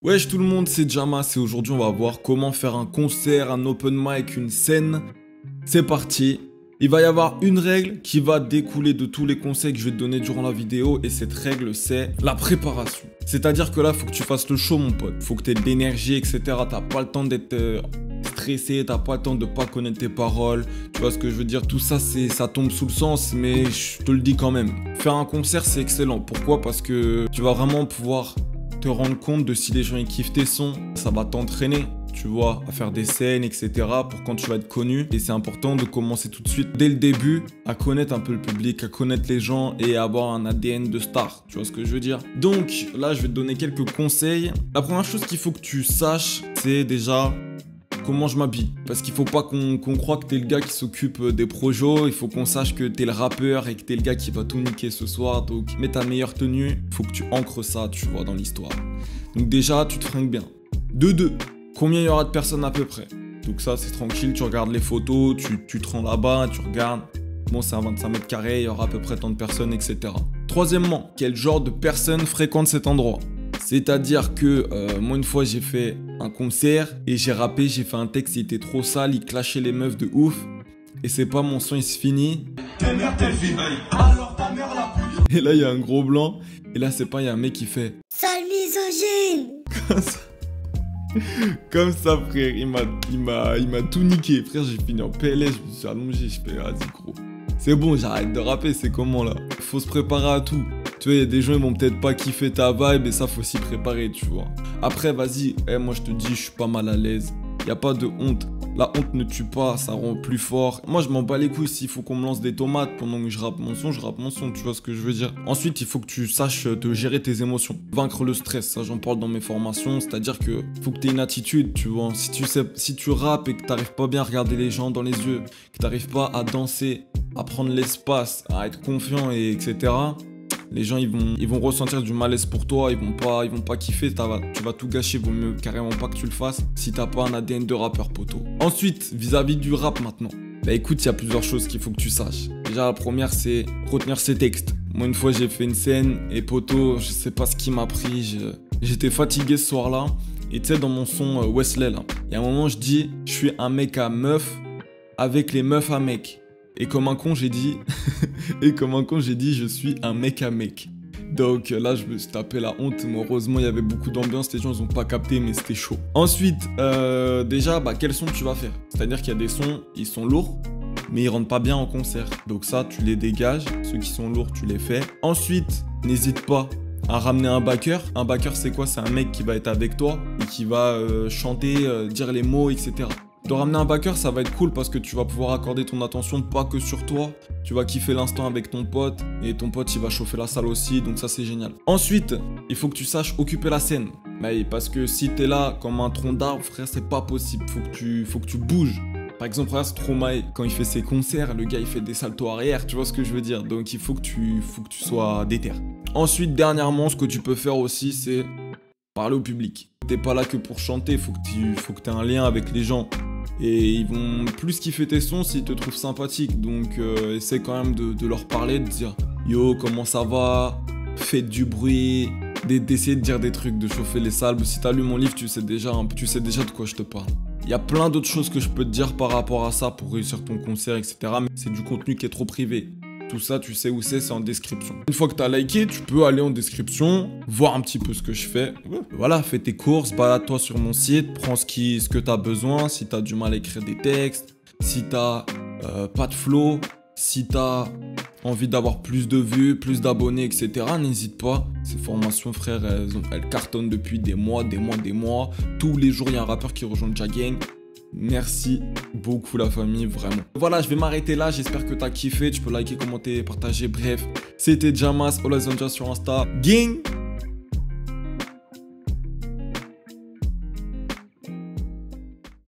Wesh tout le monde, c'est Jamas et aujourd'hui on va voir comment faire un concert, un open mic, une scène. C'est parti. Il va y avoir une règle qui va découler de tous les conseils que je vais te donner durant la vidéo et cette règle c'est la préparation. C'est-à-dire que là, faut que tu fasses le show mon pote. Faut que tu aies de l'énergie, etc. T'as pas le temps d'être stressé, t'as pas le temps de pas connaître tes paroles. Tu vois ce que je veux dire? Tout ça, ça tombe sous le sens, mais je te le dis quand même. Faire un concert, c'est excellent. Pourquoi? Parce que tu vas vraiment pouvoir te rendre compte de si les gens ils kiffent tes sons. Ça va t'entraîner, tu vois, à faire des scènes, etc. pour quand tu vas être connu. Et c'est important de commencer tout de suite, dès le début, à connaître un peu le public, à connaître les gens et à avoir un ADN de star. Tu vois ce que je veux dire? Donc là, je vais te donner quelques conseils. La première chose qu'il faut que tu saches, c'est déjà comment je m'habille. Parce qu'il faut pas qu'on croie que t'es le gars qui s'occupe des projos. Il faut qu'on sache que t'es le rappeur et que t'es le gars qui va tout niquer ce soir. Donc mets ta meilleure tenue. Il faut que tu ancres ça, tu vois, dans l'histoire. Donc déjà, tu te fringues bien. De deux. Combien il y aura de personnes à peu près? Donc ça, c'est tranquille, tu regardes les photos, tu te rends là-bas, tu regardes. Bon, c'est un 25 mètres carrés, il y aura à peu près tant de personnes, etc. Troisièmement, quel genre de personnes fréquentent cet endroit? C'est-à-dire que moi, une fois, j'ai fait un concert et j'ai rappé, j'ai fait un texte, il était trop sale, il clashait les meufs de ouf. Et c'est pas mon son, il se finit. Alors ta mère la plus. Et là, il y a un gros blanc. Et là, c'est pas, il y a un mec qui fait sale misogyne. comme ça. Comme ça, frère, il m'a tout niqué. Frère, j'ai fini en PLS, je me suis allongé, je fais, vas-y, gros. C'est bon, j'arrête de rapper, c'est comment là? Faut se préparer à tout. Tu vois, il y a des gens, ils vont peut-être pas kiffer ta vibe et ça, faut s'y préparer, tu vois. Après, vas-y, moi je te dis, je suis pas mal à l'aise. Y a pas de honte. La honte ne tue pas, ça rend plus fort. Moi, je m'en bats les couilles. S'il faut qu'on me lance des tomates pendant que je rappe mon son, tu vois ce que je veux dire. Ensuite, il faut que tu saches te gérer tes émotions. Vaincre le stress, ça j'en parle dans mes formations. C'est-à-dire que faut que tu aies une attitude, tu vois. Si tu rappes et que t'arrives pas bien à regarder les gens dans les yeux, que t'arrives pas à danser, à prendre l'espace, à être confiant, et etc., les gens ils vont ressentir du malaise pour toi, ils vont pas kiffer, tu vas tout gâcher, vaut mieux carrément pas que tu le fasses si t'as pas un ADN de rappeur poteau. Ensuite, vis-à-vis du rap maintenant, bah écoute, il y a plusieurs choses qu'il faut que tu saches. Déjà la première c'est retenir ses textes. Moi une fois j'ai fait une scène et poteau, je sais pas ce qui m'a pris, j'étais fatigué ce soir-là. Et tu sais dans mon son Wesley là, il y a un moment je dis je suis un mec à meuf avec les meufs à mec. Et comme un con, j'ai dit, je suis un mec à mec. Donc là, je me suis tapé la honte, mais heureusement, il y avait beaucoup d'ambiance, les gens, ils ont pas capté, mais c'était chaud. Ensuite, déjà, quel son tu vas faire? C'est-à-dire qu'il y a des sons, ils sont lourds, mais ils rentrent pas bien en concert. Donc ça, tu les dégages, ceux qui sont lourds, tu les fais. Ensuite, n'hésite pas à ramener un backer. Un backer, c'est quoi? C'est un mec qui va être avec toi et qui va chanter, dire les mots, etc. De ramener un backer, ça va être cool parce que tu vas pouvoir accorder ton attention pas que sur toi. Tu vas kiffer l'instant avec ton pote et ton pote il va chauffer la salle aussi, donc ça c'est génial. Ensuite, il faut que tu saches occuper la scène. Mais parce que si t'es là comme un tronc d'arbre, frère, c'est pas possible. Faut que tu bouges. Par exemple, regarde Stromae, quand il fait ses concerts, le gars il fait des saltos arrière, tu vois ce que je veux dire. Donc il faut que tu sois déter. Ensuite, dernièrement, ce que tu peux faire aussi, c'est parler au public. T'es pas là que pour chanter, faut que tu aies un lien avec les gens. Et ils vont plus kiffer tes sons s'ils te trouvent sympathique. Donc essaie quand même de leur parler, de dire yo comment ça va, faites du bruit, d'essayer de dire des trucs, de chauffer les salles. Si t'as lu mon livre, tu sais déjà de quoi je te parle. Il y a plein d'autres choses que je peux te dire par rapport à ça pour réussir ton concert, etc. Mais c'est du contenu qui est trop privé. Tout ça, tu sais où c'est en description. Une fois que tu as liké, tu peux aller en description, voir un petit peu ce que je fais. Voilà, fais tes courses, balade-toi sur mon site, prends ce que tu as besoin. Si tu as du mal à écrire des textes, si tu n'as pas de flow, si tu as envie d'avoir plus de vues, plus d'abonnés, etc., n'hésite pas. Ces formations, frère, elles cartonnent depuis des mois. Tous les jours, il y a un rappeur qui rejoint Jagang. Merci beaucoup la famille, vraiment. Voilà, je vais m'arrêter là, j'espère que t'as kiffé. Tu peux liker, commenter, partager, bref. C'était Jamas, All Eyes on Jazz sur Insta. Gang!